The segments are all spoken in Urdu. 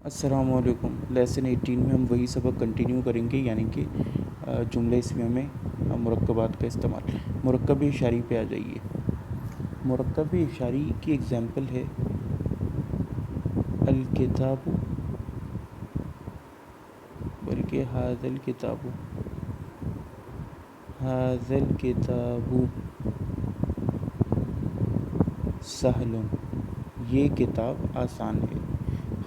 السلام علیکم۔ لیسن 18 میں ہم وہی سبق کنٹینیو کریں گے، یعنی کہ جملہ اسمیہ میں مرکبات کا استعمال۔ مرکب اشاری پہ آ جائیے۔ مرکب اشاری کی ایگزامپل ہے الکتاب، بلکہ ھذا الکتاب، ھذا الکتاب سہل، یہ کتاب آسان ہے۔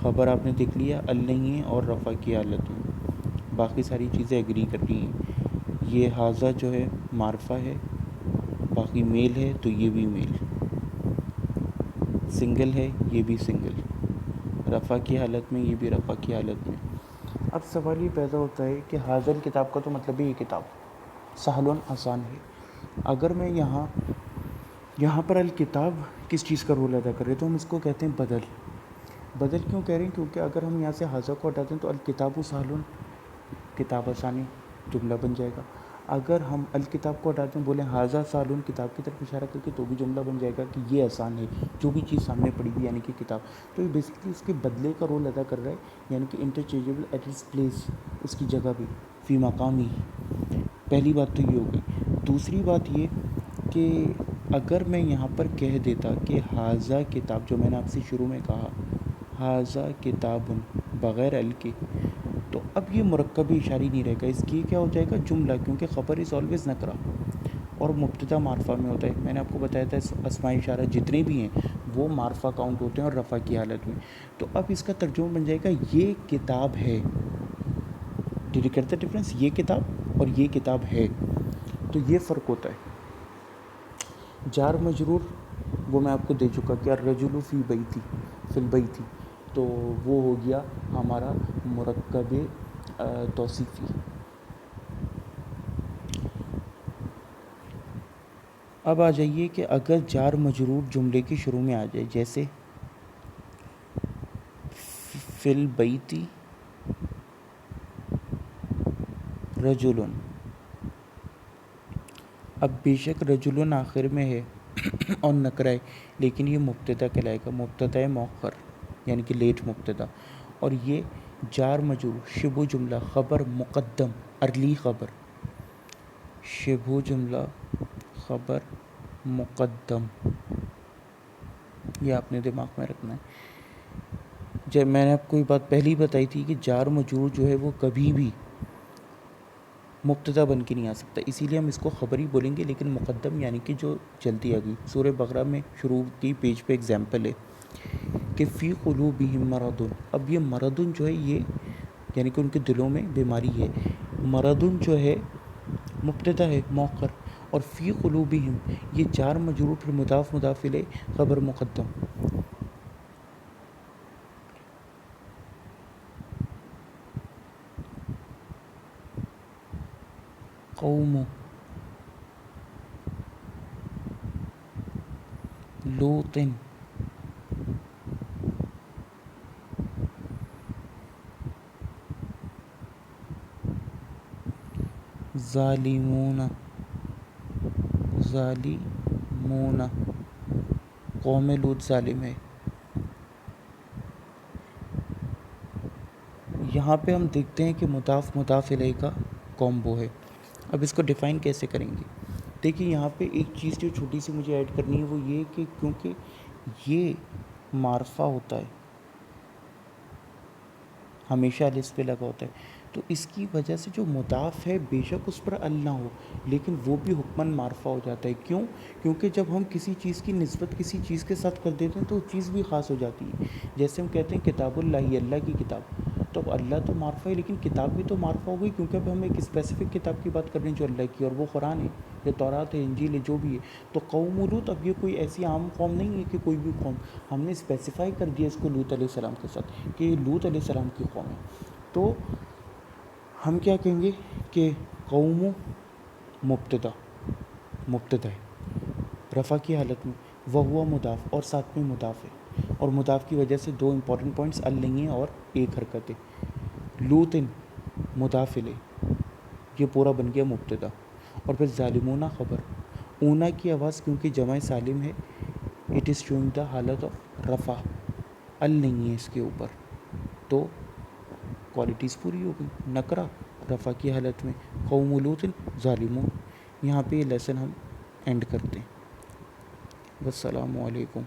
خبر آپ نے دیکھ لیا ال نہیں ہے اور رفع کی حالت میں، باقی ساری چیزیں ایگری کر رہی ہیں۔ یہ ھذا جو ہے معرفہ ہے، باقی میل ہے تو یہ بھی میل، سنگل ہے یہ بھی سنگل، رفع کی حالت میں یہ بھی رفع کی حالت میں۔ اب سوال یہ پیدا ہوتا ہے کہ ھذا الکتاب کا تو مطلب ہے یہ کتاب سہل آسان ہے۔ اگر میں یہاں پر الکتاب کس چیز کا رول ادا کر رہے تو ہم اس کو کہتے ہیں بدل۔ بدل کیوں کہہ رہے ہیں؟ کیونکہ اگر ہم یہاں سے ھذا کو ہٹاتے ہیں تو الکتاب سہل، کتاب آسانی، جملہ بن جائے گا۔ اگر ہم الکتاب کو ہٹاتے ہیں، بولیں ھذا سہل، کتاب کی طرف اشارہ کر کے، تو بھی جملہ بن جائے گا کہ یہ آسان ہے، جو بھی چیز سامنے پڑی ہوئی یعنی کہ کتاب۔ تو یہ بیسکلی اس کے بدلے کا رول ادا کر رہا ہے، یعنی کہ انٹرچینجیبل ایٹ اٹس پلیس، اس کی جگہ بھی، فی مقامی۔ پہلی بات تو یہ ہو گئی۔ دوسری بات یہ کہ اگر میں یہاں پر کہہ دیتا کہ ھذا کتاب، جو میں نے آپ سے شروع میں کہا ھذا کتاب بغیر ال کے، تو اب یہ مرکب اشاری نہیں رہے گا، اس کی کیا ہو جائے گا؟ جملہ، کیونکہ خبر از آلویز نکرہ اور مبتدا معرفہ میں ہوتا ہے۔ میں نے آپ کو بتایا تھا اسماء اشارہ جتنے بھی ہیں وہ معرفہ کاؤنٹ ہوتے ہیں اور رفع کی حالت میں۔ تو اب اس کا ترجمہ بن جائے گا یہ کتاب ہے۔ Did you get the difference? یہ کتاب اور یہ کتاب ہے، تو یہ فرق ہوتا ہے۔ جار مجرور وہ میں آپ کو دے چکا کہ الرجل فی بیتی، فی البیتی، تو وہ ہو گیا ہمارا مرکب توصیفی۔ اب آ جائیے کہ اگر جار مجرور جملے کے شروع میں آ جائے، جیسے فی البیتی رجل، اب بے شک رجل آخر میں ہے اور نکرہ ہے، لیکن یہ مبتدا کہلائے گا، مبتدا مؤخر یعنی کہ لیٹ مبتدا، اور یہ جار مجرور شبہ جملہ خبر مقدم، ارلی خبر، شبہ جملہ خبر مقدم، یہ آپ نے دماغ میں رکھنا ہے۔ جب میں نے آپ کو یہ بات پہلے ہی بتائی تھی کہ جار مجرور جو ہے وہ کبھی بھی مبتدا بن کے نہیں آ سکتا، اسی لیے ہم اس کو خبر ہی بولیں گے، لیکن مقدم یعنی کہ جو جلدی آ گئی۔ سورہ بقرہ میں شروع کی پیج پہ ایگزامپل ہے کہ فی قلوبہم مرض، اب یہ مرض جو ہے یہ یعنی کہ ان کے دلوں میں بیماری ہے، مرض جو ہے مبتدا ہے مؤخر، اور فی قلوبہم یہ جار مجرور پھر مضاف مضاف الیہ خبر مقدم۔ قوم لوط، ظالمون، ظالمون، قوم لوط ظالم ہے۔ یہاں پہ ہم دیکھتے ہیں کہ مضاف مضاف الیہ کا کومبو ہے۔ اب اس کو ڈیفائن کیسے کریں گے؟ دیکھیے یہاں پہ ایک چیز جو چھوٹی سی مجھے ایڈ کرنی ہے وہ یہ کہ کیونکہ یہ معرفہ ہوتا ہے، ہمیشہ الف پہ لگا ہوتا ہے، تو اس کی وجہ سے جو مضاف ہے بے شک اس پر ال نہ ہو، لیکن وہ بھی حکماً معرفہ ہو جاتا ہے۔ کیوں؟ کیونکہ جب ہم کسی چیز کی نسبت کسی چیز کے ساتھ کر دیتے ہیں تو وہ چیز بھی خاص ہو جاتی ہے۔ جیسے ہم کہتے ہیں کتاب اللہ، اللہ کی کتاب، تو اب اللہ تو معرفہ ہے لیکن کتاب بھی تو معرفہ ہو گئی، کیونکہ اب ہم ایک اسپیسیفک کتاب کی بات کر رہے ہیں جو اللہ کی، اور وہ قرآن ہے یا تورات ہے، انجیل ہے، جو بھی ہے۔ تو قوم لوط اب یہ کوئی ایسی عام قوم نہیں ہے کہ کوئی بھی قوم، ہم نے اسپیسیفائی کر دیا اس کو لوط علیہ السلام کے ساتھ کہ یہ لوط علیہ السلام کی قوم ہے۔ تو ہم کیا کہیں گے کہ قوم مبتدا، مبتدا ہے رفع کی حالت میں، وہو مضاف اور ساتھ میں مضاف ہے، اور مضاف کی وجہ سے دو امپورٹنٹ پوائنٹس ال نہیں ہیں اور ایک حرکت ہے۔ لوط مضاف الیہ، یہ پورا بن گیا مبتدا، اور پھر ظالمون خبر، اونا کی آواز کیونکہ جمع سالم ہے، اٹ از شوئنگ دا حالت آف رفع، ال نہیں ہے اس کے اوپر۔ تو کوالٹیز پوری ہو گئی. نکرہ رفع کی حالت میں قوم لوط ظالمون. یہاں پہ یہ لیسن ہم اینڈ کرتے ہیں. والسلام علیکم.